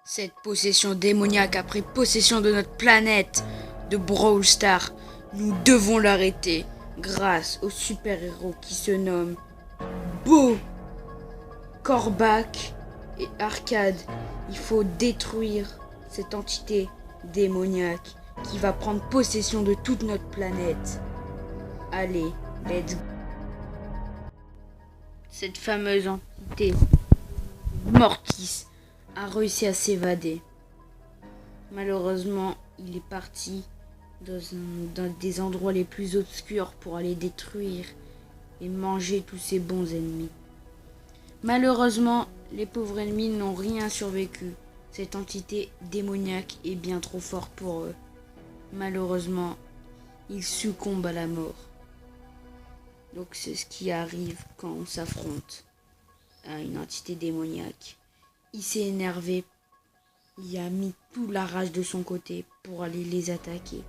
Cette possession démoniaque a pris possession de notre planète de Brawl Stars. Nous devons l'arrêter grâce au super-héros qui se nomme Bo, Corbac et Arcade. Il faut détruire cette entité démoniaque qui va prendre possession de toute notre planète. Allez, let's go. Cette fameuse entité, Mortis, a réussi à s'évader. Malheureusement, il est parti dans des endroits les plus obscurs pour aller détruire et manger tous ses bons ennemis. Malheureusement, les pauvres ennemis n'ont rien survécu. Cette entité démoniaque est bien trop forte pour eux. Malheureusement, ils succombent à la mort. Donc c'est ce qui arrive quand on s'affronte à une entité démoniaque. Il s'est énervé, il a mis toute la rage de son côté pour aller les attaquer,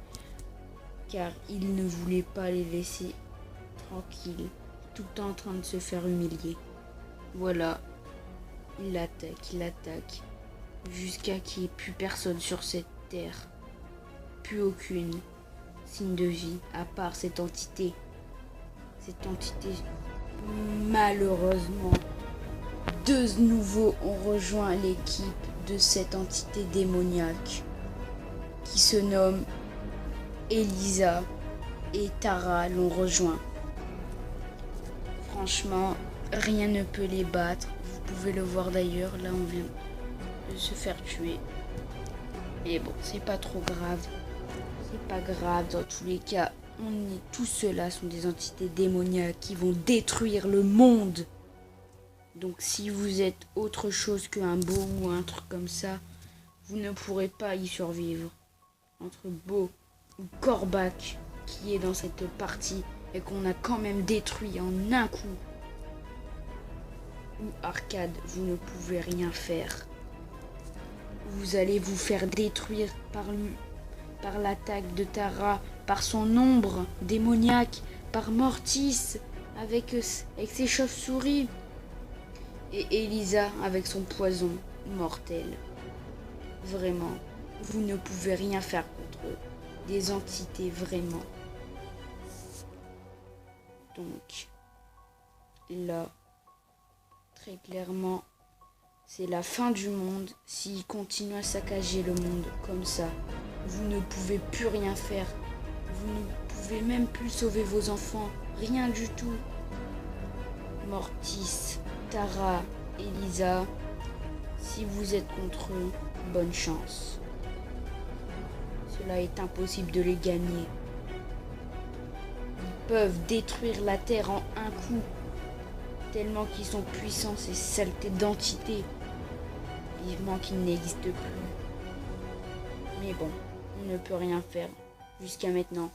car il ne voulait pas les laisser tranquilles, tout en train de se faire humilier. Voilà, il attaque, jusqu'à qu'il n'y ait plus personne sur cette terre, plus aucune signe de vie, à part cette entité. Cette entité, malheureusement, deux nouveaux ont rejoint l'équipe de cette entité démoniaque qui se nomme Elisa et Tara l'ont rejoint. Franchement, rien ne peut les battre. Vous pouvez le voir d'ailleurs, là on vient de se faire tuer. Mais bon, c'est pas trop grave. C'est pas grave, dans tous les cas, tous ceux-là sont des entités démoniaques qui vont détruire le monde. Donc si vous êtes autre chose qu'un Bo ou un truc comme ça, vous ne pourrez pas y survivre. Entre Bo ou Corbac qui est dans cette partie et qu'on a quand même détruit en un coup, ou Arcade, vous ne pouvez rien faire. Vous allez vous faire détruire par l'attaque de Tara, par son ombre démoniaque, par Mortis avec ses chauves-souris. Et Elisa avec son poison mortel. Vraiment, vous ne pouvez rien faire contre eux. Des entités, vraiment. Donc, là, très clairement, c'est la fin du monde. S'ils continuent à saccager le monde comme ça, vous ne pouvez plus rien faire. Vous ne pouvez même plus sauver vos enfants. Rien du tout. Mortis, Tara, Elisa, si vous êtes contre eux, bonne chance. Cela est impossible de les gagner. Ils peuvent détruire la Terre en un coup, tellement qu'ils sont puissants, ces saletés d'entités. Vivement qu'ils n'existent plus. Mais bon, on ne peut rien faire jusqu'à maintenant.